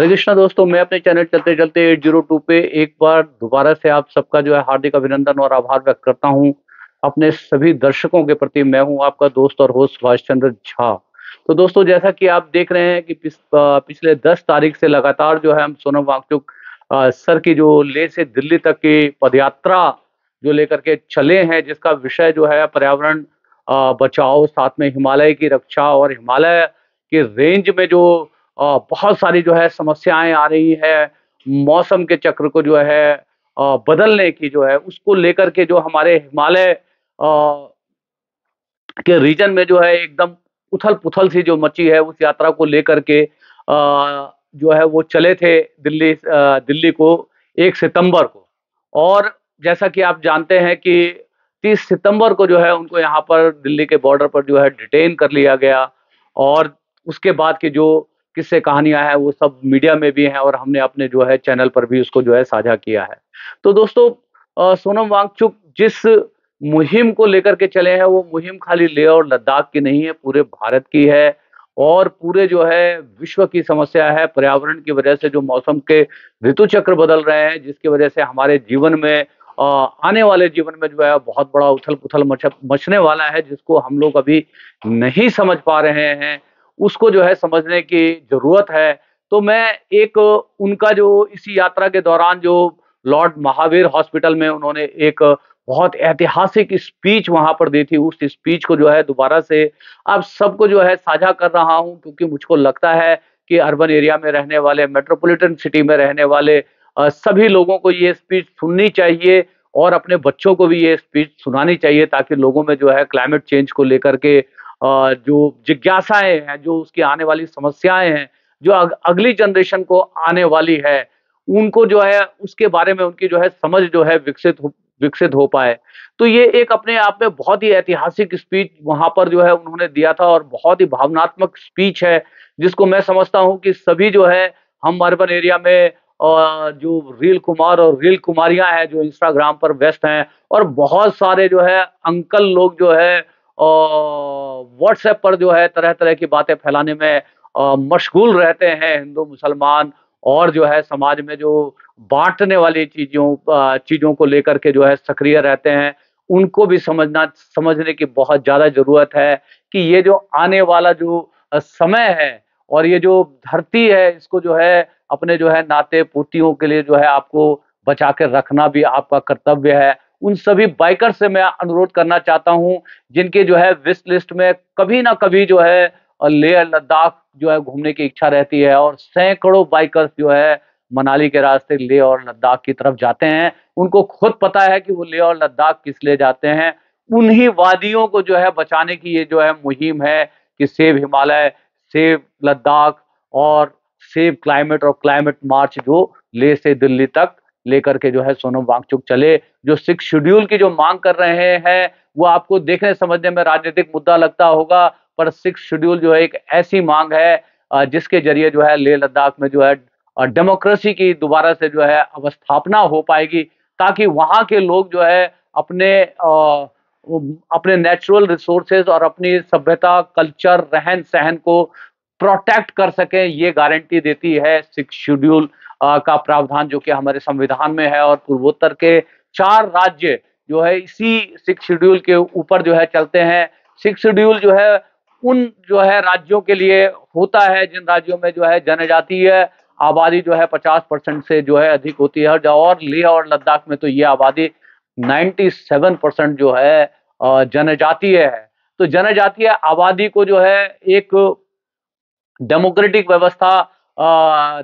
हरे कृष्णा दोस्तों, मैं अपने चैनल चलते चलते 802 पे एक बार दोबारा से आप सबका जो है हार्दिक अभिनंदन और आभार व्यक्त करता हूं। अपने सभी दर्शकों के प्रति मैं हूं आपका दोस्त और होस्ट सुभाष चंद्र झा। तो दोस्तों, जैसा कि आप देख रहे हैं कि पिछले 10 तारीख से लगातार जो है हम सोनम वांगचुक सर की जो लेह से दिल्ली तक की पदयात्रा जो लेकर के चले हैं, जिसका विषय जो है पर्यावरण बचाओ, साथ में हिमालय की रक्षा और हिमालय के रेंज में जो बहुत सारी जो है समस्याएं आ रही है, मौसम के चक्र को जो है बदलने की जो है उसको लेकर के जो हमारे हिमालय के रीजन में जो है एकदम उथल-पुथल सी जो मची है, उस यात्रा को लेकर के जो है वो चले थे दिल्ली को 1 सितंबर को। और जैसा कि आप जानते हैं कि 30 सितंबर को जो है उनको यहाँ पर दिल्ली के बॉर्डर पर जो है डिटेन कर लिया गया। और उसके बाद की जो किस्से कहानियाँ हैं वो सब मीडिया में भी हैं और हमने अपने जो है चैनल पर भी उसको जो है साझा किया है। तो दोस्तों, सोनम वांगचुक जिस मुहिम को लेकर के चले हैं, वो मुहिम खाली लेह और लद्दाख की नहीं है, पूरे भारत की है और पूरे जो है विश्व की समस्या है। पर्यावरण की वजह से जो मौसम के ऋतु चक्र बदल रहे हैं, जिसकी वजह से हमारे जीवन में आने वाले जीवन में जो है बहुत बड़ा उथल-पुथल मचने वाला है, जिसको हम लोग अभी नहीं समझ पा रहे हैं, उसको जो है समझने की ज़रूरत है। तो मैं एक उनका जो इसी यात्रा के दौरान जो लॉर्ड महावीर हॉस्पिटल में उन्होंने एक बहुत ऐतिहासिक स्पीच वहाँ पर दी थी, उस स्पीच को जो है दोबारा से आप सबको जो है साझा कर रहा हूँ, क्योंकि मुझको लगता है कि अर्बन एरिया में रहने वाले, मेट्रोपॉलिटन सिटी में रहने वाले सभी लोगों को ये स्पीच सुननी चाहिए और अपने बच्चों को भी ये स्पीच सुनानी चाहिए, ताकि लोगों में जो है क्लाइमेट चेंज को लेकर के जो जिज्ञासाएँ हैं, जो उसकी आने वाली समस्याएँ हैं, जो अगली जनरेशन को आने वाली है, उनको जो है उसके बारे में उनकी जो है समझ जो है विकसित हो पाए। तो ये एक अपने आप में बहुत ही ऐतिहासिक स्पीच वहाँ पर जो है उन्होंने दिया था और बहुत ही भावनात्मक स्पीच है, जिसको मैं समझता हूँ कि सभी जो है हम अर्बन एरिया में जो रील कुमार और रील कुमारियाँ हैं, जो इंस्टाग्राम पर व्यस्त हैं और बहुत सारे जो है अंकल लोग जो है व्हाट्सएप पर जो है तरह-तरह की बातें फैलाने में मशगूल रहते हैं, हिंदू, मुसलमान और जो है समाज में जो बाँटने वाली चीज़ों को लेकर के जो है सक्रिय रहते हैं, उनको भी समझने की बहुत ज़्यादा ज़रूरत है कि ये जो आने वाला जो समय है और ये जो धरती है, इसको जो है अपने जो है नाते-पोतियों के लिए जो है आपको बचा के रखना भी आपका कर्तव्य है। उन सभी बाइकर से मैं अनुरोध करना चाहता हूँ, जिनके जो है विश लिस्ट में कभी ना कभी जो है लेह लद्दाख जो है घूमने की इच्छा रहती है और सैकड़ों बाइकर्स जो है मनाली के रास्ते लेह और लद्दाख की तरफ जाते हैं। उनको खुद पता है कि वो लेह और लद्दाख किस लिए जाते हैं। उन्हीं वादियों को जो है बचाने की ये जो है मुहिम है कि सेव हिमालय, सेव लद्दाख और सेव क्लाइमेट और क्लाइमेट मार्च जो लेह से दिल्ली तक लेकर के जो है सोनम वांगचुक चले। जो 6 शेड्यूल की जो माँग कर रहे हैं, वो आपको देखने समझने में राजनीतिक मुद्दा लगता होगा, पर 6 शेड्यूल जो है एक ऐसी माँग है जिसके ज़रिए जो है लेह लद्दाख में जो है डेमोक्रेसी की दोबारा से जो है अवस्थापना हो पाएगी, ताकि वहाँ के लोग जो है अपने नेचुरल रिसोर्सेज और अपनी सभ्यता, कल्चर, रहन-सहन को प्रोटेक्ट कर सकें। ये गारंटी देती है 6 शेड्यूल का प्रावधान, जो कि हमारे संविधान में है और पूर्वोत्तर के 4 राज्य जो है इसी 6 शेड्यूल के ऊपर जो है चलते हैं। 6 शेड्यूल जो है उन जो है राज्यों के लिए होता है जिन राज्यों में जो है जनजातीय आबादी जो है 50% से जो है अधिक होती है, और लेह और लद्दाख में तो ये आबादी 97% जो है जनजातीय है। तो जनजातीय आबादी को जो है एक डेमोक्रेटिक व्यवस्था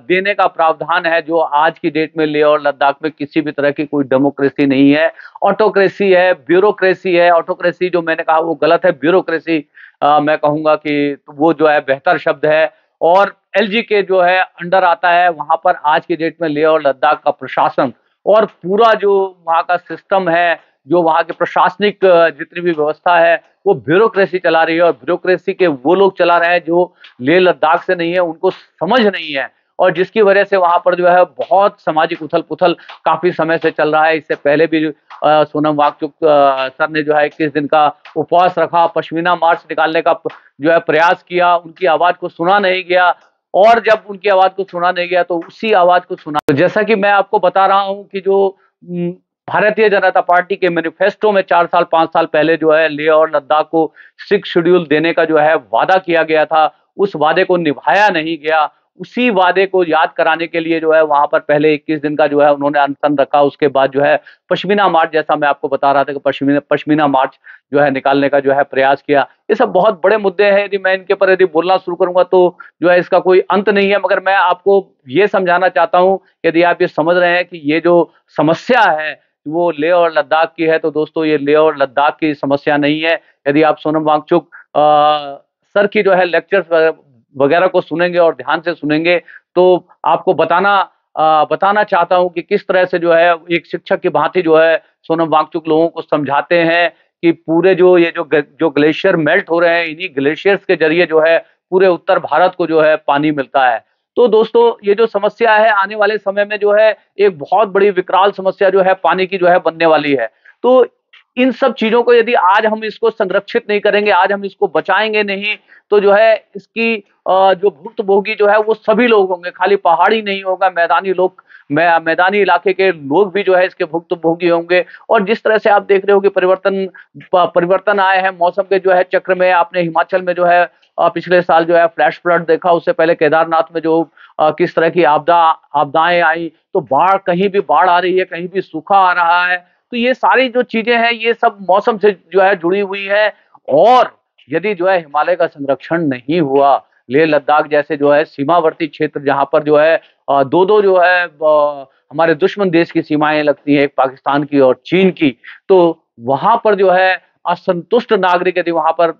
देने का प्रावधान है, जो आज की डेट में लेह और लद्दाख में किसी भी तरह की कोई डेमोक्रेसी नहीं है, ऑटोक्रेसी है, ब्यूरोक्रेसी है। ऑटोक्रेसी जो मैंने कहा वो गलत है, ब्यूरोक्रेसी मैं कहूँगा कि वो जो है बेहतर शब्द है। और एलजी के जो है अंडर आता है, वहाँ पर आज की डेट में लेह और लद्दाख का प्रशासन और पूरा जो वहाँ का सिस्टम है, जो वहाँ के प्रशासनिक जितनी भी व्यवस्था है, वो ब्यूरोक्रेसी चला रही है और ब्यूरोक्रेसी के वो लोग चला रहे हैं जो लेह लद्दाख से नहीं है, उनको समझ नहीं है और जिसकी वजह से वहाँ पर जो है बहुत सामाजिक उथल-पुथल काफ़ी समय से चल रहा है। इससे पहले भी सोनम वांगचुक सर ने जो है 21 दिन का उपवास रखा, पश्मीना मार्च निकालने का जो है प्रयास किया, उनकी आवाज़ को सुना नहीं गया और जब उनकी आवाज को सुना नहीं गया तो उसी आवाज को सुना। तो जैसा कि मैं आपको बता रहा हूं कि जो भारतीय जनता पार्टी के मैनिफेस्टो में 4 साल 5 साल पहले जो है लेह और लद्दाख को 6 शेड्यूल देने का जो है वादा किया गया था, उस वादे को निभाया नहीं गया। उसी वादे को याद कराने के लिए जो है वहां पर पहले 21 दिन का जो है उन्होंने अनशन रखा। उसके बाद जो है पश्मीना मार्च, जैसा मैं आपको बता रहा था कि पश्मीना मार्च जो है निकालने का जो है प्रयास किया। ये सब बहुत बड़े मुद्दे हैं, यदि मैं इनके ऊपर यदि बोलना शुरू करूंगा तो जो है इसका कोई अंत नहीं है। मगर मैं आपको ये समझाना चाहता हूं, यदि आप ये समझ रहे हैं कि ये जो समस्या है वो लेह और लद्दाख की है, तो दोस्तों ये लेह और लद्दाख की समस्या नहीं है। यदि आप सोनम वांगचुक सर की जो है लेक्चर्स वगैरह को सुनेंगे और ध्यान से सुनेंगे तो आपको बताना चाहता हूं कि किस तरह से जो है एक शिक्षक की भांति जो है सोनम वांगचुक लोगों को समझाते हैं कि पूरे जो ग्लेशियर मेल्ट हो रहे हैं, इन्हीं ग्लेशियर्स के जरिए जो है पूरे उत्तर भारत को जो है पानी मिलता है। तो दोस्तों ये जो समस्या है आने वाले समय में जो है एक बहुत बड़ी विकराल समस्या जो है पानी की जो है बनने वाली है। तो इन सब चीजों को यदि आज हम इसको संरक्षित नहीं करेंगे, आज हम इसको बचाएंगे नहीं, तो जो है इसकी जो भुक्तभोगी जो है वो सभी लोग होंगे, खाली पहाड़ी नहीं होगा, मैदानी इलाके के लोग भी जो है इसके भुक्तभोगी होंगे। और जिस तरह से आप देख रहे हो कि परिवर्तन आए हैं मौसम के जो है चक्र में। आपने हिमाचल में जो है पिछले साल जो है फ्लैश फ्लड देखा, उससे पहले केदारनाथ में जो किस तरह की आपदाएं आई, तो कहीं भी बाढ़ आ रही है, कहीं भी सूखा आ रहा है। तो ये सारी जो चीजें हैं ये सब मौसम से जो है जुड़ी हुई है। और यदि जो है हिमालय का संरक्षण नहीं हुआ, लेह लद्दाख जैसे जो है सीमावर्ती क्षेत्र जहां पर जो है दो जो है हमारे दुश्मन देश की सीमाएं लगती हैं, एक पाकिस्तान की और चीन की, तो वहां पर जो है असंतुष्ट नागरिक यदि वहां पर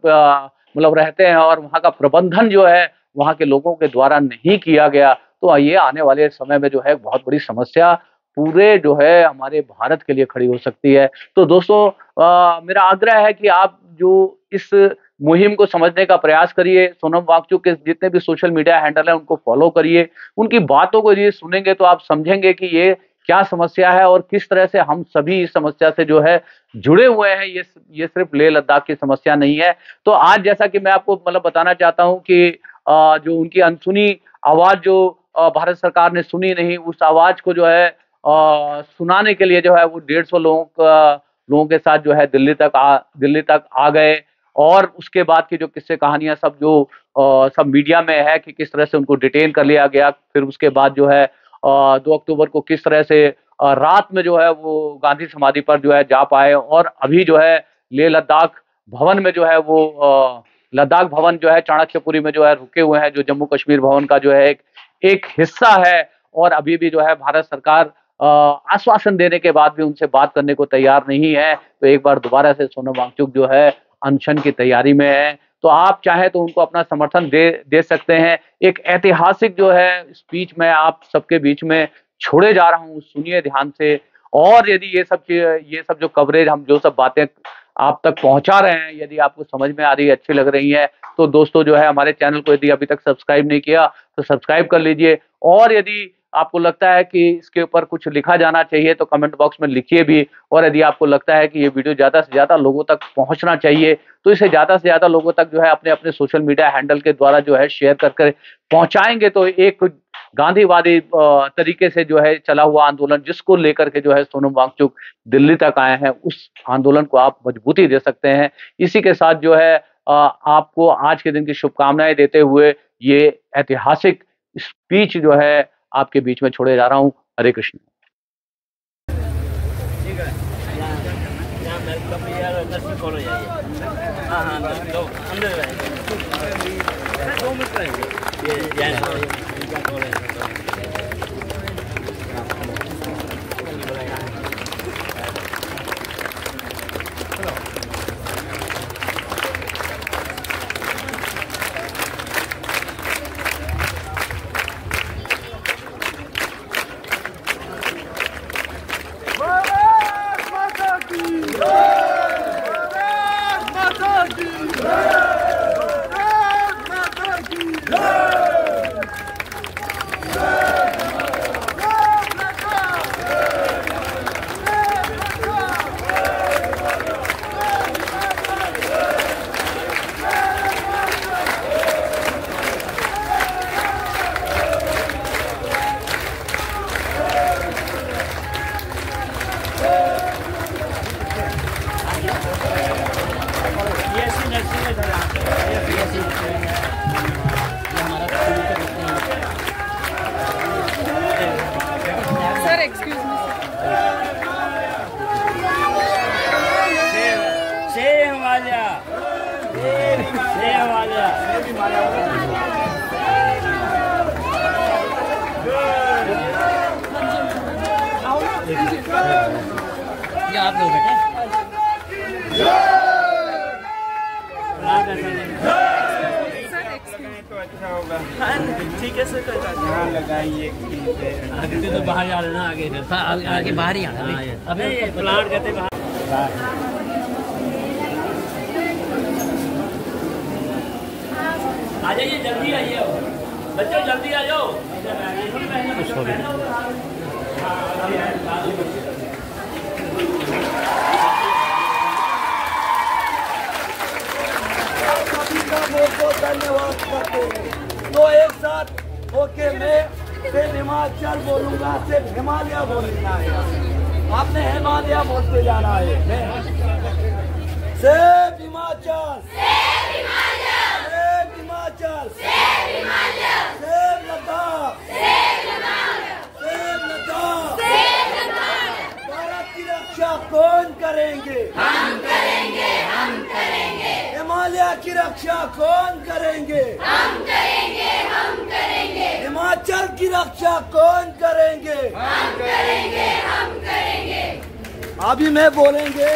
मतलब रहते हैं और वहां का प्रबंधन जो है वहां के लोगों के द्वारा नहीं किया गया, तो ये आने वाले समय में जो है बहुत बड़ी समस्या पूरे जो है हमारे भारत के लिए खड़ी हो सकती है। तो दोस्तों मेरा आग्रह है कि आप जो इस मुहिम को समझने का प्रयास करिए। सोनम वांगचुक के जितने भी सोशल मीडिया हैंडल हैं उनको फॉलो करिए, उनकी बातों को यदि सुनेंगे तो आप समझेंगे कि ये क्या समस्या है और किस तरह से हम सभी इस समस्या से जो है जुड़े हुए हैं। ये सिर्फ लेह लद्दाख की समस्या नहीं है। तो आज जैसा कि मैं आपको मतलब बताना चाहता हूं कि जो उनकी अनसुनी आवाज जो भारत सरकार ने सुनी नहीं, उस आवाज को जो है सुनाने के लिए जो है वो 150 लोगों के साथ जो है दिल्ली तक आ गए। और उसके बाद की जो किस्से कहानियां सब मीडिया में है कि किस तरह से उनको डिटेन कर लिया गया। फिर उसके बाद जो है 2 अक्टूबर को किस तरह से रात में जो है वो गांधी समाधि पर जो है जा पाए। और अभी जो है लेह लद्दाख भवन में जो है वो लद्दाख भवन जो है चाणक्यपुरी में जो है रुके हुए हैं, जो जम्मू कश्मीर भवन का जो है एक हिस्सा है। और अभी भी जो है भारत सरकार आश्वासन देने के बाद भी उनसे बात करने को तैयार नहीं है। तो एक बार दोबारा से सोनम वांगचुक जो है अनशन की तैयारी में है, तो आप चाहे तो उनको अपना समर्थन दे सकते हैं। एक ऐतिहासिक जो है स्पीच मैं आप सबके बीच में छोड़े जा रहा हूँ, सुनिए ध्यान से। और यदि ये सब जो कवरेज हम जो सब बातें आप तक पहुंचा रहे हैं, यदि आपको समझ में आ रही है, अच्छी लग रही है, तो दोस्तों जो है हमारे चैनल को यदि अभी तक सब्सक्राइब नहीं किया तो सब्सक्राइब कर लीजिए। और यदि आपको लगता है कि इसके ऊपर कुछ लिखा जाना चाहिए तो कमेंट बॉक्स में लिखिए भी। और यदि आपको लगता है कि ये वीडियो ज्यादा से ज्यादा लोगों तक पहुंचना चाहिए तो इसे ज्यादा से ज्यादा लोगों तक जो है अपने अपने सोशल मीडिया हैंडल के द्वारा जो है शेयर कर पहुंचाएंगे, तो एक गांधीवादी तरीके से जो है चला हुआ आंदोलन जिसको लेकर के जो है सोनम वांगचुक दिल्ली तक आए हैं, उस आंदोलन को आप मजबूती दे सकते हैं। इसी के साथ जो है आपको आज के दिन की शुभकामनाएं देते हुए ये ऐतिहासिक स्पीच जो है आपके बीच में छोड़े जा रहा हूं। हरे कृष्ण। आगे आप लोग बेटे तो अच्छा होगा। ठीक है सर, यहाँ लगाइए आगे तो बाहर आ ना, आगे बाहर ही आना। अबे प्लांट कहते बाहर। आ जाइए, जल्दी आइए बच्चों, जल्दी आ जाओ। धन्यवाद करते हैं। तो एक साथ ओके, मैं सिर्फ हिमाचल बोलूंगा, सिर्फ हिमालय बोलना है। आपने हिमालय बोलते जाना है। मैं सिर्फ हिमाचल, सिर्फ हिमाचल, सिर्फ लद्दाख, सिर्फ लद्दाख। भारत की रक्षा कौन करेंगे? हम करेंगे, हम करेंगे। हिमालय की रक्षा कौन करेंगे? हम करेंगे, हम करेंगे। हिमाचल की रक्षा कौन करेंगे? हम करेंगे, हम करेंगे। अभी मैं बोलेंगे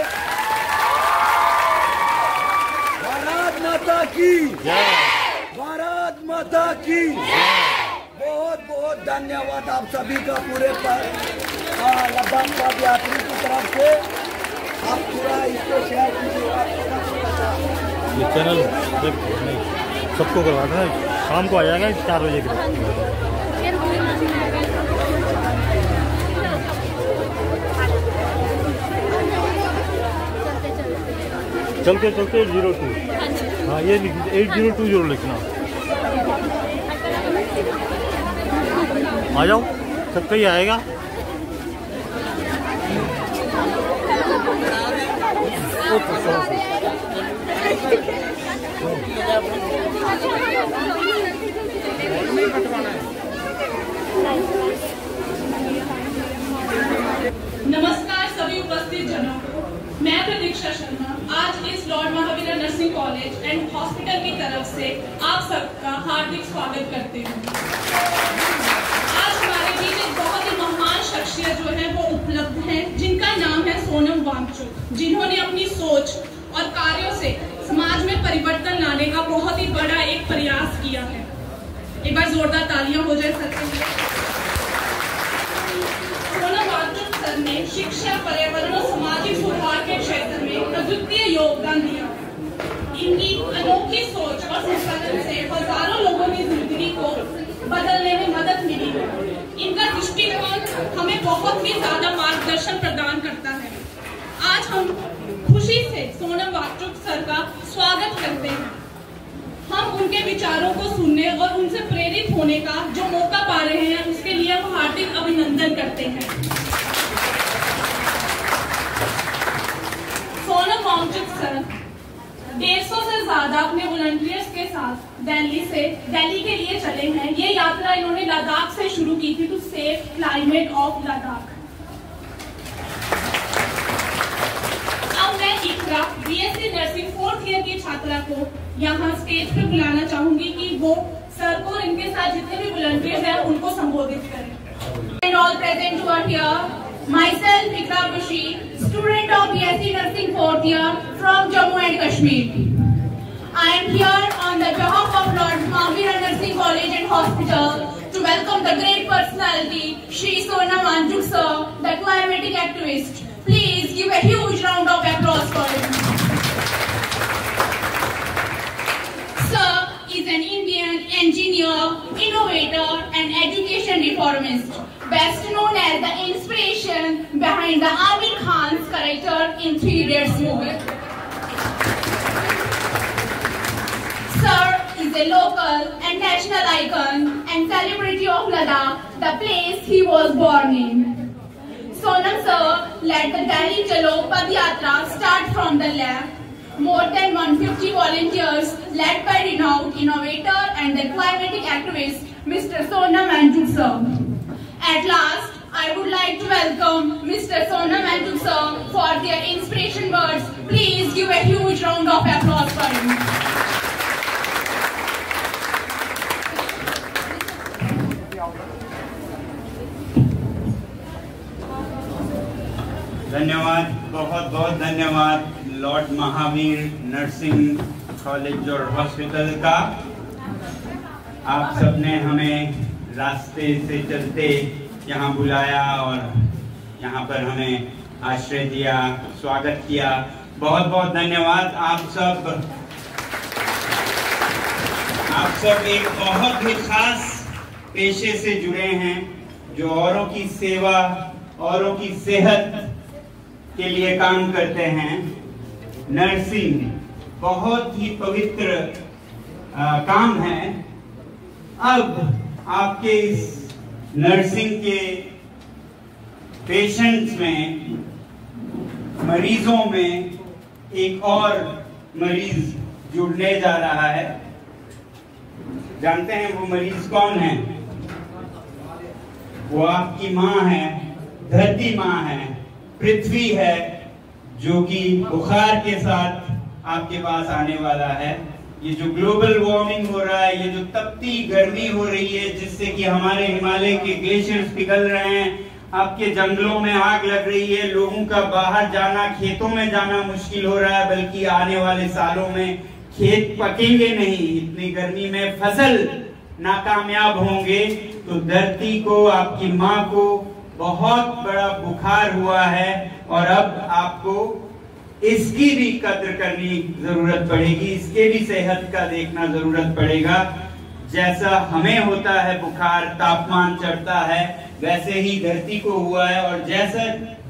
भारत माता की जय, भारत माता की जय। बहुत बहुत धन्यवाद आप सभी का पूरे पर लद्दाख पद यात्री की तरफ से। आप पूरा इसको शेयर कीजिए। ये चैनल सबको करवा देना, शाम को आ जाएगा 4 बजे के बाद। चलते चलते 802, हाँ ये 8020 लिखना। आ जाओ, सबका ही आएगा। नमस्कार सभी उपस्थित जनों को, मैं प्रतीक्षा शर्मा आज इस Lord Mahavir nursing college and hospital की तरफ से आप सबका हार्दिक स्वागत करती हूँ। आज हमारे बीच एक बहुत ही महान शख्सियत जो है वो उपलब्ध है, जिनका नाम है सोनम वांगचुक, जिन्होंने अपनी सोच और कार्यों से समाज में परिवर्तन लाने का बहुत ही बड़ा एक प्रयास किया है। एक बार जोरदार तालियां हो जाए सर के लिए। सोनम वांगचुक सर ने शिक्षा, पर्यावरण और सामाजिक सुधार के क्षेत्र में अद्वितीय योगदान दिया। इनकी अनोखी सोच और संस्करण से हजारों लोगों की जिंदगी को बदलने में मदद मिली है। इनका दृष्टिकोण हमें बहुत ही ज्यादा मार्गदर्शन प्रदान करता है। आज हम खुशी से सोनम वांगचुक सर का स्वागत करते हैं। हम उनके विचारों को सुनने और उनसे प्रेरित होने का जो मौका पा रहे हैं, उसके लिए हम हार्दिक अभिनंदन करते हैं। सोनम वांगचुक सर 150 से ज्यादा अपने वॉलंटियर्स के साथ दिल्ली के लिए चले हैं। ये यात्रा इन्होंने लद्दाख से शुरू की थी, to save climate of Ladakh. अब मैं इकरा बीएससी नर्सिंग 4th ईयर की छात्रा को यहाँ स्टेज पे बुलाना चाहूंगी कि वो सर को और इनके साथ जितने भी वॉलंटियर्स हैं उनको संबोधित करें। And all present who are here, myself Ikra Bashir, student of BSc Nursing 4th year from Jammu and Kashmir. I am here on the behalf of Lord Mahavira Nursing College and Hospital to welcome the great personality, Shri Sonam Waanchuk sir, the climatic activist. Please give a huge round of applause for him. Sir is an Indian engineer, innovator and education reformist, best known as the inspiration behind the Amir Khan's character in Three Idiots movie. Sir is a local and national icon and celebrity of Ladakh, the place he was born in. Sonam sir led the Delhi Chalo Padyatra start from the lab. More than 150 volunteers led by renowned innovator and the climatic activist Mr. Sonam Waanchuk sir. At last, I would like to welcome Mr. Sonam Waanchuk sir for their inspiration words. Please give a huge round of applause for him. धन्यवाद, बहुत बहुत धन्यवाद Lord Mahavir nursing college और hospital का। आप सबने हमें रास्ते से चलते यहाँ बुलाया और यहाँ पर हमें आश्रय दिया, स्वागत किया। बहुत बहुत धन्यवाद। आप सब एक बहुत ही खास पेशे से जुड़े हैं जो औरों की सेवा, औरों की सेहत के लिए काम करते हैं। नर्सिंग बहुत ही पवित्र काम है। अब आपके इस नर्सिंग के पेशेंट्स में, मरीजों में एक और मरीज जुड़ने जा रहा है। जानते हैं वो मरीज कौन है? वो आपकी माँ है, धरती माँ है, पृथ्वी है, जो कि बुखार के साथ आपके पास आने वाला है। ये जो ग्लोबल वार्मिंग हो रहा है, ये जो तपती गर्मी हो रही है, जिससे कि हमारे हिमालय के ग्लेशियर्स पिघल रहे हैं, आपके जंगलों में आग लग रही है, लोगों का बाहर जाना, खेतों में जाना मुश्किल हो रहा है, बल्कि आने वाले सालों में खेत पकेंगे नहीं, इतनी गर्मी में फसल नाकामयाब होंगे। तो धरती को, आपकी माँ को बहुत बड़ा बुखार हुआ है और अब आपको इसकी भी कद्र करनी जरूरत पड़ेगी, इसके भी सेहत का देखना जरूरत पड़ेगा। जैसा हमें होता है बुखार, तापमान चढ़ता है, वैसे ही धरती को हुआ है। और जैसा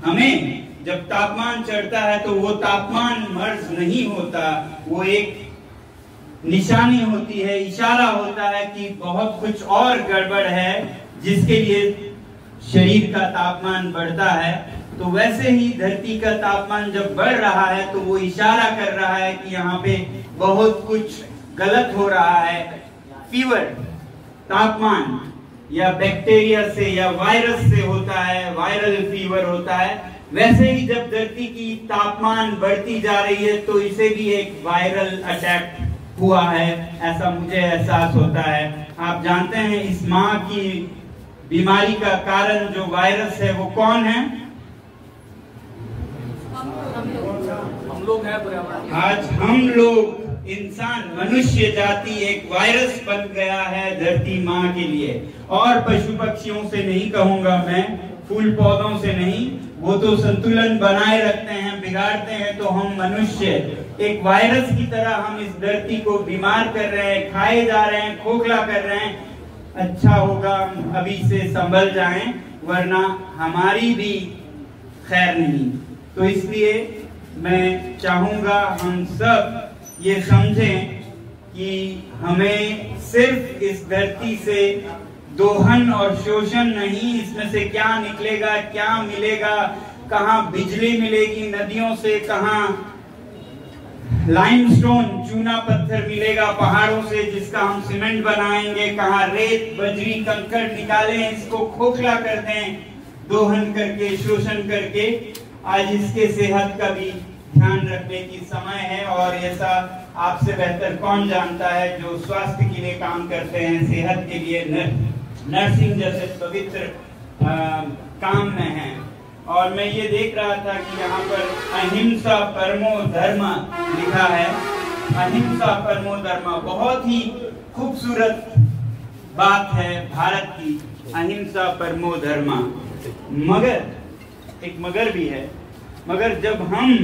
हमें जब तापमान चढ़ता है तो वो तापमान मर्ज नहीं होता, वो एक निशानी होती है, इशारा होता है कि बहुत कुछ और गड़बड़ है, जिसके लिए शरीर का तापमान बढ़ता है। तो वैसे ही धरती का तापमान जब बढ़ रहा है तो वो इशारा कर रहा है कि यहाँ पे बहुत कुछ गलत हो रहा है। फीवर तापमान या बैक्टीरिया से या वायरस से होता है, वायरल फीवर होता है। वैसे ही जब धरती की तापमान बढ़ती जा रही है तो इसे भी एक वायरल अटैक हुआ है, ऐसा मुझे एहसास होता है। आप जानते हैं इस माँ की बीमारी का कारण जो वायरस है वो कौन है? हम लोग हैं पर्यावरण। आज हम लोग, इंसान, मनुष्य जाति एक वायरस बन गया है धरती माँ के लिए। और पशु पक्षियों से नहीं कहूंगा मैं, फूल पौधों से नहीं, वो तो संतुलन बनाए रखते हैं, बिगाड़ते हैं। तो हम मनुष्य एक वायरस की तरह हम इस धरती को बीमार कर रहे हैं, खाए जा रहे हैं, खोखला कर रहे हैं। अच्छा होगा अभी से संभल जाएं, वरना हमारी भी खैर नहीं। तो इसलिए मैं चाहूंगा हम सब ये समझें कि हमें सिर्फ इस धरती से दोहन और शोषण नहीं, इसमें से क्या निकलेगा, क्या मिलेगा, कहाँ बिजली मिलेगी नदियों से, कहाँ लाइमस्टोन चूना पत्थर मिलेगा पहाड़ों से जिसका हम सीमेंट बनाएंगे, कहाँ रेत बजरी कंकड़ निकालें, इसको खोखला कर दें दोहन करके, शोषण करके। आज इसके सेहत का भी ध्यान रखने की समय है। और ऐसा आपसे बेहतर कौन जानता है जो स्वास्थ्य के लिए काम करते हैं, सेहत के लिए, नर्सिंग जैसे पवित्र काम में है। और मैं ये देख रहा था कि यहाँ पर अहिंसा परमो धर्म लिखा है। अहिंसा परमो धर्म बहुत ही खूबसूरत बात है भारत की, अहिंसा परमो धर्म। मगर एक मगर भी है, मगर जब हम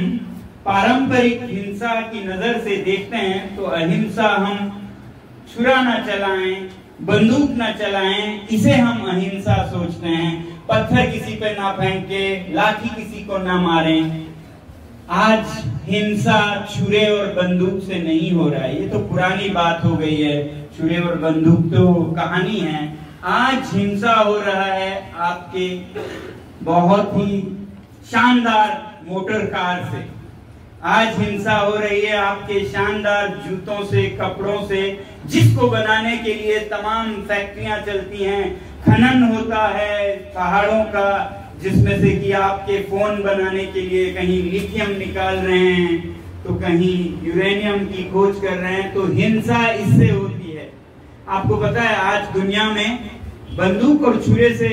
पारंपरिक हिंसा की नजर से देखते हैं तो अहिंसा हम छुरा न चलाएं, बंदूक न चलाएं, इसे हम अहिंसा सोचते हैं। पत्थर किसी पे ना फेंके, लाठी किसी को ना मारें। आज हिंसा छुरे और बंदूक से नहीं हो रहा है, ये तो पुरानी बात हो गई है। छुरे और बंदूक तो कहानी है। आज हिंसा हो रहा है आपके बहुत ही शानदार मोटर कार से, आज हिंसा हो रही है आपके शानदार जूतों से, कपड़ों से, जिसको बनाने के लिए तमाम फैक्ट्रियां चलती हैं, खनन होता है पहाड़ों का, जिसमें से कि आपके फोन बनाने के लिए कहीं लिथियम निकाल रहे हैं तो कहीं यूरेनियम की खोज कर रहे हैं। तो हिंसा इससे होती है। आपको पता है आज दुनिया में बंदूक और छुरे से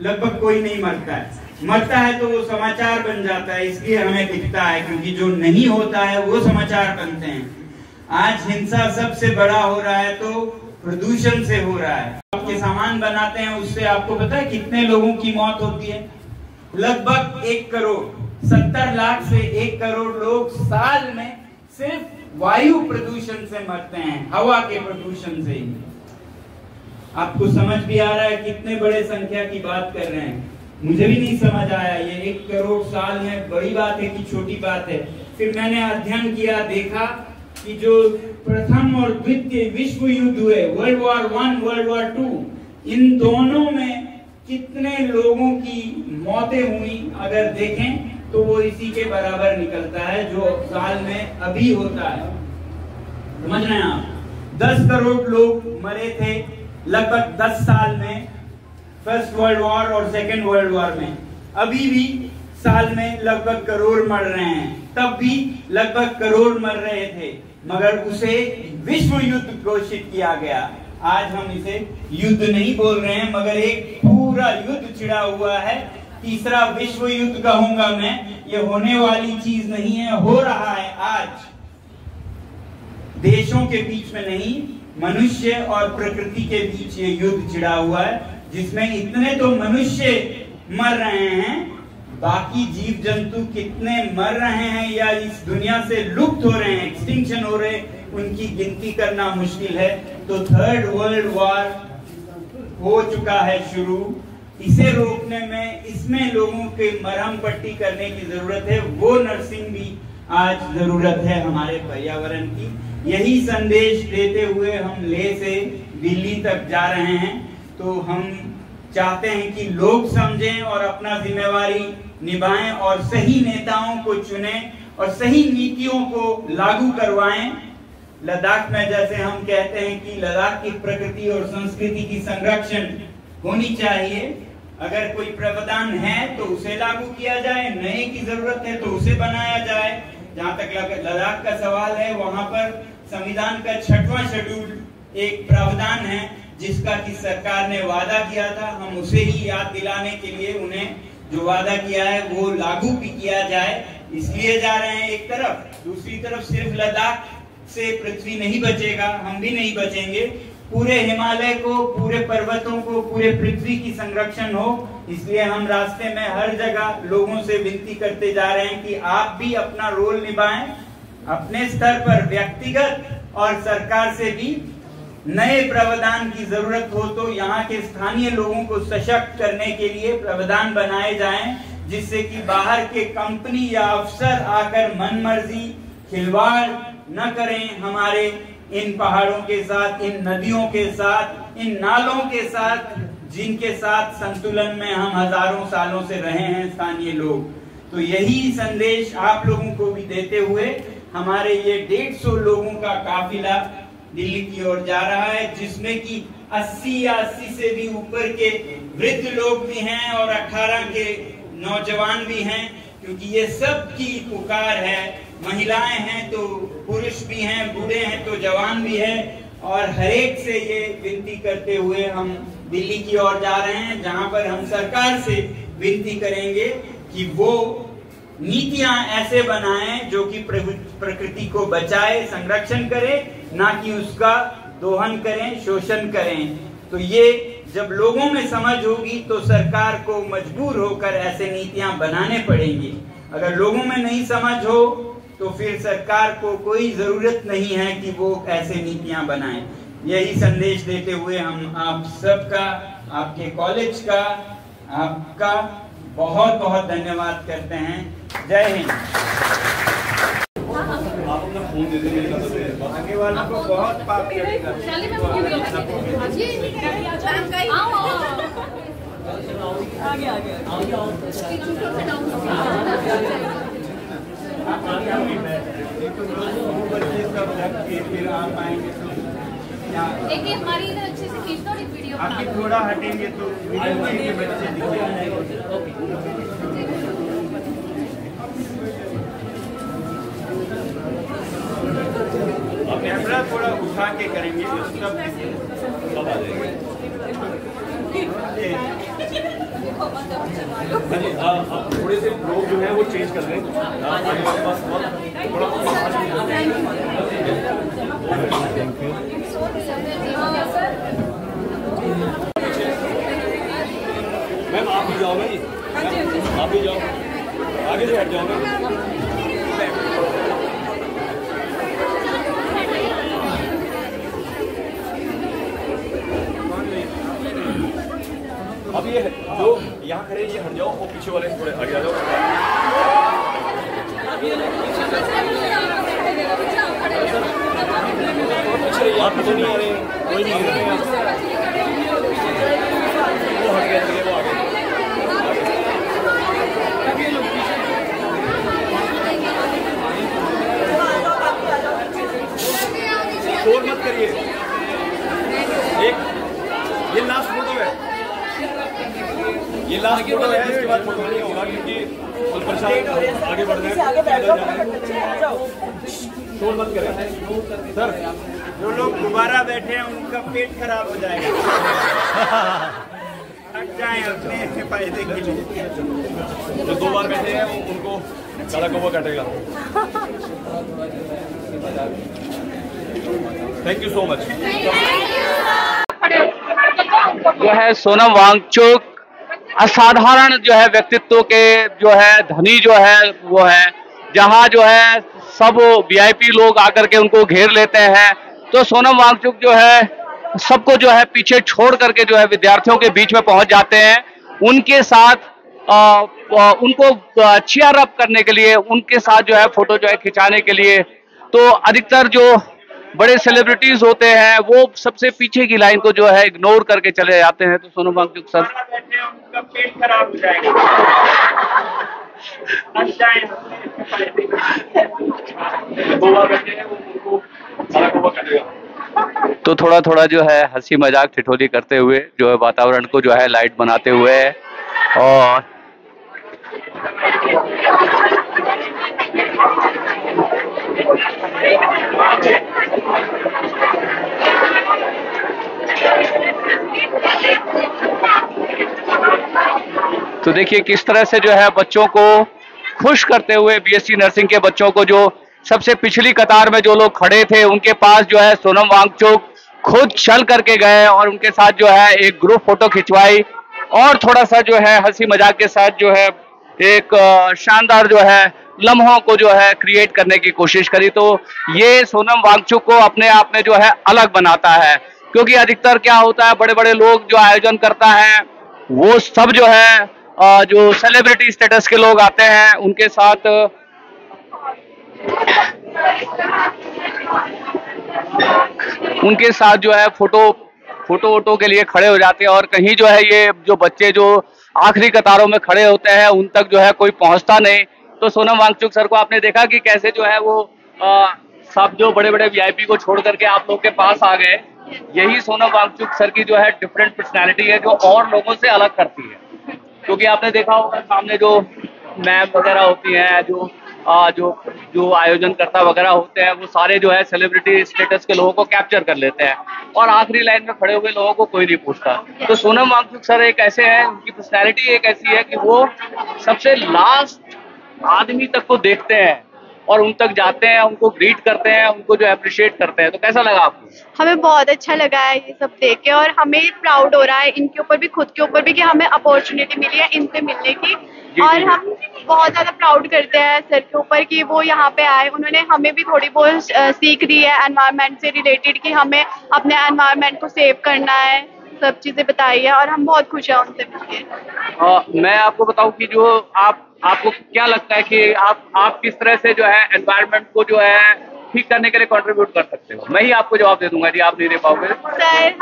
लगभग कोई नहीं मरता है। मरता है तो वो समाचार बन जाता है, इसलिए हमें दिखता है, क्योंकि जो नहीं होता है वो समाचार बनते हैं। आज हिंसा सबसे बड़ा हो रहा है तो प्रदूषण से हो रहा है। आपके सामान बनाते हैं, उससे आपको पता है कितने लोगों की मौत होती है? लगभग 1 करोड़, 70 लाख से 1 करोड़ लोग साल में सिर्फ वायु प्रदूषण से मरते हैं, हवा के प्रदूषण से ही। आपको समझ भी आ रहा है कितने बड़े संख्या की बात कर रहे हैं? मुझे भी नहीं समझ आया, ये 1 करोड़ साल में बड़ी बात है कि छोटी बात है। फिर मैंने अध्ययन किया, देखा कि जो प्रथम और द्वितीय विश्व युद्ध हुए, वर्ल्ड वॉर 1, वर्ल्ड वॉर 2, इन दोनों में कितने लोगों की मौतें हुई अगर देखें तो वो इसी के बराबर निकलता है जो साल में अभी होता है। समझ रहे हैं आप? 10 करोड़ लोग मरे थे लगभग 10 साल में, फर्स्ट वर्ल्ड वॉर और सेकेंड वर्ल्ड वॉर में। अभी भी साल में लगभग करोड़ मर रहे हैं, तब भी लगभग करोड़ मर रहे थे, मगर उसे विश्व युद्ध घोषित किया गया। आज हम इसे युद्ध नहीं बोल रहे हैं, मगर एक पूरा युद्ध छिड़ा हुआ है। तीसरा विश्व युद्ध कहूंगा मैं, ये होने वाली चीज नहीं है, हो रहा है आज। देशों के बीच में नहीं, मनुष्य और प्रकृति के बीच ये युद्ध छिड़ा हुआ है, जिसमें इतने तो मनुष्य मर रहे हैं, बाकी जीव जंतु कितने मर रहे हैं या इस दुनिया से लुप्त हो रहे हैं, एक्सटिंक्शन हो रहे हैं, उनकी गिनती करना मुश्किल है। तो 3rd वर्ल्ड वॉर हो चुका है शुरू। इसे रोकने में, इसमें लोगों के मरहम पट्टी करने की जरूरत है, वो नर्सिंग भी आज जरूरत है हमारे पर्यावरण की। यही संदेश देते हुए हम लेह से दिल्ली तक जा रहे हैं। तो हम चाहते हैं कि लोग समझें और अपना जिम्मेवारी निभाएं और सही नेताओं को चुनें और सही नीतियों को लागू करवाएं। लद्दाख में जैसे हम कहते हैं कि लद्दाख की प्रकृति और संस्कृति की संरक्षण होनी चाहिए, अगर कोई प्रावधान है तो उसे लागू किया जाए, नए की जरूरत है तो उसे बनाया जाए। जहां तक लद्दाख का सवाल है, वहां पर संविधान का 6वां शेड्यूल एक प्रावधान है जिसका कि सरकार ने वादा किया था। हम उसे ही याद दिलाने के लिए उन्हें जो वादा किया है वो लागू भी किया जाए, इसलिए जा रहे हैं एक तरफ। दूसरी तरफ सिर्फ लद्दाख से पृथ्वी नहीं बचेगा, हम भी नहीं बचेंगे। पूरे हिमालय को, पूरे पर्वतों को, पूरे पृथ्वी की संरक्षण हो, इसलिए हम रास्ते में हर जगह लोगों से विनती करते जा रहे हैं कि आप भी अपना रोल निभाएं, अपने स्तर पर व्यक्तिगत और सरकार से भी नए प्रावधान की जरूरत हो तो यहाँ के स्थानीय लोगों को सशक्त करने के लिए प्रावधान बनाए जाएं, जिससे कि बाहर के कंपनी या अफसर आकर मनमर्जी खिलवाड़ न करें हमारे इन पहाड़ों के साथ, इन नदियों के साथ, इन नालों के साथ, जिनके साथ संतुलन में हम हजारों सालों से रहे हैं स्थानीय लोग। तो यही संदेश आप लोगों को भी देते हुए हमारे ये 150 लोगों का काफिला दिल्ली की ओर जा रहा है, जिसमें कि 80 या 80 से भी ऊपर के वृद्ध लोग भी हैं और 18 के नौजवान भी हैं, क्योंकि ये सब की पुकार है। महिलाएं हैं तो पुरुष भी हैं, बूढ़े हैं तो जवान भी हैं, और हरेक से ये विनती करते हुए हम दिल्ली की ओर जा रहे हैं, जहां पर हम सरकार से विनती करेंगे कि वो नीतियां ऐसे बनाएं जो कि प्रकृति को बचाए, संरक्षण करे, ना कि उसका दोहन करें, शोषण करें। तो ये जब लोगों में समझ होगी तो सरकार को मजबूर होकर ऐसे नीतियां बनाने पड़ेंगी। अगर लोगों में नहीं समझ हो तो फिर सरकार को कोई जरूरत नहीं है कि वो ऐसे नीतियां बनाए। यही संदेश देते हुए हम आप सबका, आपके कॉलेज का, आपका बहुत बहुत धन्यवाद करते हैं। जय हिंद। आगे वालों को बहुत पाप करेगा। फिर आप आएंगे तो देखिए हमारी इधर अच्छे से खींच दो वीडियो। आप थोड़ा हटेंगे तो वीडियो के बच्चे दिखेंगे। कैमरा थोड़ा उठा के करेंगे तो सब थोड़े से लोग जो है वो चेंज कर रहे हैं। मैम आप भी जाओ ना जी, आप भी जाओ, आगे से हट जाओ ना। अब ये जो यहाँ खड़े ये हट जाओ, वो पीछे वाले थोड़े आगे आ जाओ। आप पीछे नहीं आ रहे, कोई नहीं आ रहे, वो हट गए, वो आगे। शोर मत करिए। एक ये लास्ट फोटो है, ये लास्ट फोटो है, इसके बाद फोटो नहीं होगा क्योंकि प्रशासन आगे बढ़ रहे हैं। शोर मत करें सर। जो लोग दोबारा बैठे हैं उनका पेट खराब हो जाएगा। थक जाएं अपने फायदे के लिए। जो 2 बार बैठे हैं उनको काला कौवा काटेगा। Thank you so much. जो है सोनम वांगचुक असाधारण जो है व्यक्तित्व के जो है धनी जो है वो है, जहां जो है सब वीआईपी लोग आकर के उनको घेर लेते हैं, तो सोनम वांगचुक जो है सबको जो है पीछे छोड़ करके जो है विद्यार्थियों के बीच में पहुंच जाते हैं, उनके साथ उनको चीयर अप करने के लिए, उनके साथ जो है फोटो जो है खिंचाने के लिए। तो अधिकतर जो बड़े सेलिब्रिटीज होते हैं वो सबसे पीछे की लाइन को जो है इग्नोर करके चले जाते हैं, तो सोनम वांगचुक सर उनका पेट खराब हो जाएगा। तो थोड़ा थोड़ा जो है हंसी मजाक ठिठोली करते हुए जो है वातावरण को जो है लाइट बनाते हुए और तो देखिए किस तरह से जो है बच्चों को खुश करते हुए बीएससी नर्सिंग के बच्चों को, जो सबसे पिछली कतार में जो लोग खड़े थे उनके पास जो है सोनम वांगचुक खुद चल करके गए और उनके साथ जो है एक ग्रुप फोटो खिंचवाई और थोड़ा सा जो है हंसी मजाक के साथ जो है एक शानदार जो है लम्हों को जो है क्रिएट करने की कोशिश करी। तो ये सोनम वांगचुक को अपने आप में जो है अलग बनाता है, क्योंकि अधिकतर क्या होता है बड़े बड़े लोग जो आयोजन करता है वो सब जो है जो सेलिब्रिटी स्टेटस के लोग आते हैं उनके साथ जो है फोटो के लिए खड़े हो जाते हैं, और कहीं जो है ये जो बच्चे जो आखिरी कतारों में खड़े होते हैं उन तक जो है कोई पहुंचता नहीं। तो सोनम वांगचुक सर को आपने देखा कि कैसे जो है वो सब जो बड़े बड़े वीआईपी को छोड़ करके आप लोग के पास आ गए। यही सोनम वांगचुक सर की जो है डिफरेंट पर्सनैलिटी है जो और लोगों से अलग करती है, क्योंकि आपने देखा होगा सामने जो मैम वगैरह होती हैं, जो आयोजनकर्ता वगैरह होते हैं, वो सारे जो है सेलिब्रिटी स्टेटस के लोगों को कैप्चर कर लेते हैं और आखिरी लाइन में खड़े हुए लोगों को कोई नहीं पूछता। तो सोनम वांगचुक सर एक ऐसे हैं, उनकी पर्सनैलिटी एक ऐसी है कि वो सबसे लास्ट आदमी तक को देखते हैं और उन तक जाते हैं, उनको ग्रीट करते हैं, उनको जो अप्रिशिएट करते हैं। तो कैसा लगा आपको? हमें बहुत अच्छा लगा है ये सब देख के, और हमें प्राउड हो रहा है इनके ऊपर भी, खुद के ऊपर भी, कि हमें अपॉर्चुनिटी मिली है इनसे मिलने की। और हम बहुत ज्यादा प्राउड करते हैं सर के ऊपर कि वो यहाँ पे आए, उन्होंने हमें भी थोड़ी बहुत सीख दी है एनवायरनमेंट से रिलेटेड, कि हमें अपने एनवायरनमेंट को सेव करना है, सब चीजें बताई है, और हम बहुत खुश हैं उनसे मिलकर। मैं आपको बताऊं कि जो आपको क्या लगता है कि आप किस तरह से जो है एनवायरनमेंट को जो है ठीक करने के लिए कंट्रीब्यूट कर सकते हो? मैं ही आपको जवाब दे दूंगा जी, आप नहीं दे पाओगे। सर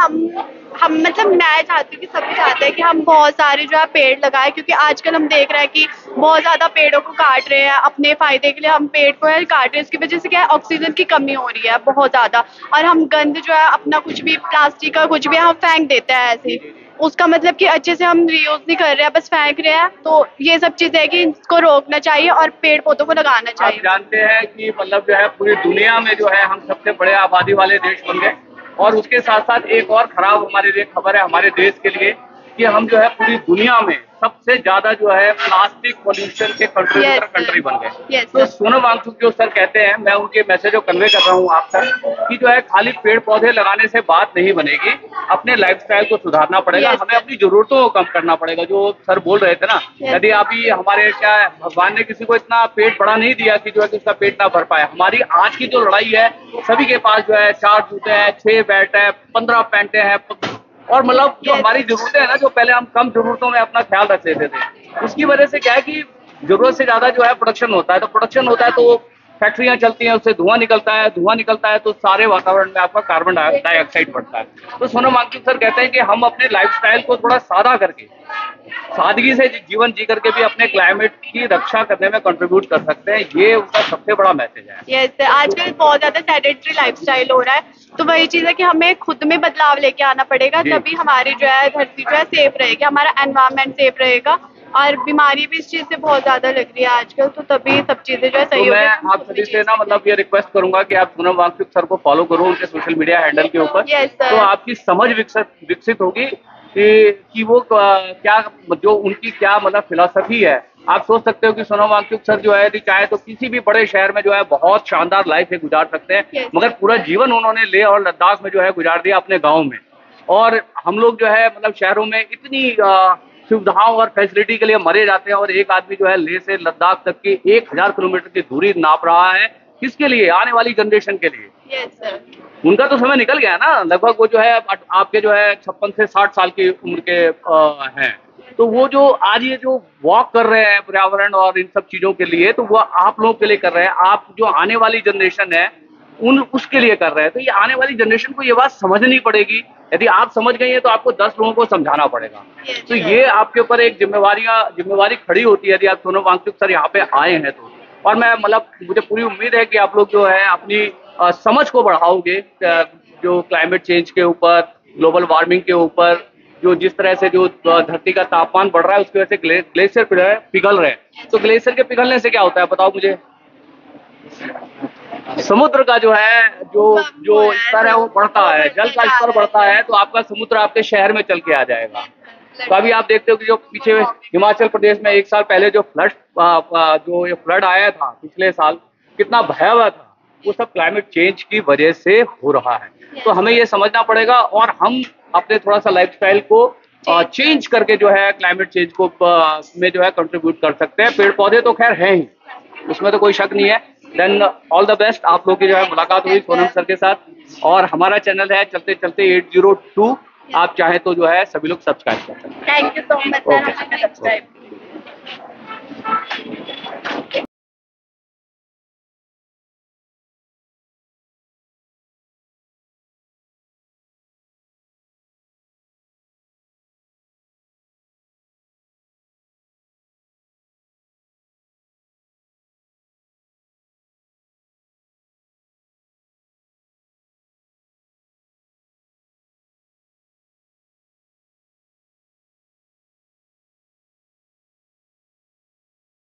हम मतलब मैं चाहती हूँ कि सभी चाहते हैं कि हम बहुत सारे जो है पेड़ लगाएं, क्योंकि आजकल हम देख रहे हैं कि बहुत ज्यादा पेड़ों को काट रहे हैं अपने फायदे के लिए। हम पेड़ को काट रहे हैं, इसकी वजह से क्या है, ऑक्सीजन की कमी हो रही है बहुत ज्यादा, और हम गंद जो है अपना कुछ भी प्लास्टिक का कुछ भी हम फेंक देते हैं ऐसे ही, उसका मतलब कि अच्छे से हम रीयूज नहीं कर रहे हैं, बस फेंक रहे हैं। तो ये सब चीजें है कि इसको रोकना चाहिए और पेड़ पौधों को लगाना चाहिए। आप जानते हैं कि मतलब जो है पूरी दुनिया में जो है हम सबसे बड़े आबादी वाले देश बन गए, और उसके साथ साथ एक और खराब हमारे लिए खबर है हमारे देश के लिए कि हम जो है पूरी दुनिया में सबसे ज्यादा जो है प्लास्टिक पोल्यूशन के कंट्रीब्यूटर कंट्री बन गए। तो सोनम वांगचुक जो सर कहते हैं, मैं उनके मैसेज को कन्वे कर रहा हूँ आप तक कि जो है खाली पेड़ पौधे लगाने से बात नहीं बनेगी, अपने लाइफस्टाइल को सुधारना पड़ेगा, हमें अपनी जरूरतों को कम करना पड़ेगा। जो सर बोल रहे थे ना, यदि अभी हमारे क्या भगवान ने किसी को इतना पेट बड़ा नहीं दिया कि जो है कि उसका पेट ना भर पाए। हमारी आज की जो लड़ाई है, सभी के पास जो है 4 जूते हैं, 6 बैट है, 15 पैंटे हैं, और मतलब जो हमारी जरूरतें हैं ना, जो पहले हम कम जरूरतों में अपना ख्याल रख लेते थे, उसकी वजह से क्या है कि जरूरत से ज्यादा जो है प्रोडक्शन होता है। तो प्रोडक्शन होता है तो फैक्ट्रियां चलती हैं, उससे धुआं निकलता है तो सारे वातावरण में आपका कार्बन डाइऑक्साइड बढ़ता है। तो सोनम वांगचुक सर कहते हैं कि हम अपने लाइफस्टाइल को थोड़ा सादा करके, सादगी से जीवन जी करके भी अपने क्लाइमेट की रक्षा करने में कंट्रीब्यूट कर सकते हैं। ये उनका सबसे बड़ा मैसेज है। यस, आजकल बहुत ज्यादा सेडेंटरी लाइफस्टाइल हो रहा है, तो वही चीज है कि हमें खुद में बदलाव लेके आना पड़ेगा, तभी हमारी जो है धरती जो है सेफ रहेगी, हमारा एनवायरनमेंट सेफ रहेगा। और बीमारी भी इस चीज से बहुत ज्यादा लग रही है आजकल, तो तभी सब चीजें जो है सही तो मैं आप सभी से ना मतलब ये रिक्वेस्ट करूंगा कि आप सोनम वांगचुक सर को फॉलो करो उनके सोशल मीडिया हैंडल के ऊपर। तो आपकी समझ विकसित होगी कि वो क्या, जो उनकी क्या मतलब फिलॉसफी है। आप सोच सकते हो कि सोनम वांगचुक सर जो है, यदि चाहे तो किसी भी बड़े शहर में जो है बहुत शानदार लाइफ है गुजार सकते हैं, मगर पूरा जीवन उन्होंने लेह और लद्दाख में जो है गुजार दिया, अपने गाँव में। और हम लोग जो है मतलब शहरों में इतनी सुविधाओं और फैसिलिटी के लिए मरे जाते हैं, और एक आदमी जो है लेह से लद्दाख तक की 1000 किलोमीटर की दूरी नाप रहा है, किसके लिए? आने वाली जनरेशन के लिए। उनका तो समय निकल गया ना, लगभग वो जो है आपके जो है 56 से 60 साल की उम्र के हैं। तो वो जो आज ये जो वॉक कर रहे हैं पर्यावरण और इन सब चीजों के लिए, तो वो आप लोगों के लिए कर रहे हैं। आप जो आने वाली जनरेशन है उसके लिए कर रहे हैं। तो ये आने वाली जनरेशन को ये बात समझनी पड़ेगी। यदि आप समझ गई हैं तो आपको 10 लोगों को समझाना पड़ेगा। तो ये आपके ऊपर एक जिम्मेवारी खड़ी होती है यदि आप सोनम वांगचुक सर यहाँ पे आए हैं तो। और मैं मतलब मुझे पूरी उम्मीद है कि आप लोग जो है अपनी समझ को बढ़ाओगे, जो क्लाइमेट चेंज के ऊपर, ग्लोबल वार्मिंग के ऊपर, जो जिस तरह से जो धरती का तापमान बढ़ रहा है उसकी वजह से ग्लेशियर पिघल रहे हैं। तो ग्लेशियर के पिघलने से क्या होता है बताओ मुझे? समुद्र का जो है जो स्तर है वो बढ़ता है, जल का स्तर बढ़ता है, तो आपका समुद्र आपके शहर में चल के आ जाएगा। तो अभी आप देखते हो कि जो पीछे हिमाचल प्रदेश में 1 साल पहले जो फ्लड आया था पिछले साल, कितना भयावह था, वो सब क्लाइमेट चेंज की वजह से हो रहा है। तो हमें ये समझना पड़ेगा और हम अपने थोड़ा सा लाइफस्टाइल को चेंज करके जो है क्लाइमेट चेंज को में जो है कंट्रीब्यूट कर सकते हैं। पेड़ पौधे तो खैर हैं ही, उसमें तो कोई शक नहीं है। Then all the best. आप लोग की जो है मुलाकात हुई सोनम सर के साथ, और हमारा चैनल है चलते चलते 802, आप चाहे तो जो है सभी लोग सब्सक्राइब कर सकते हैं। Thank you so much sir, subscribe.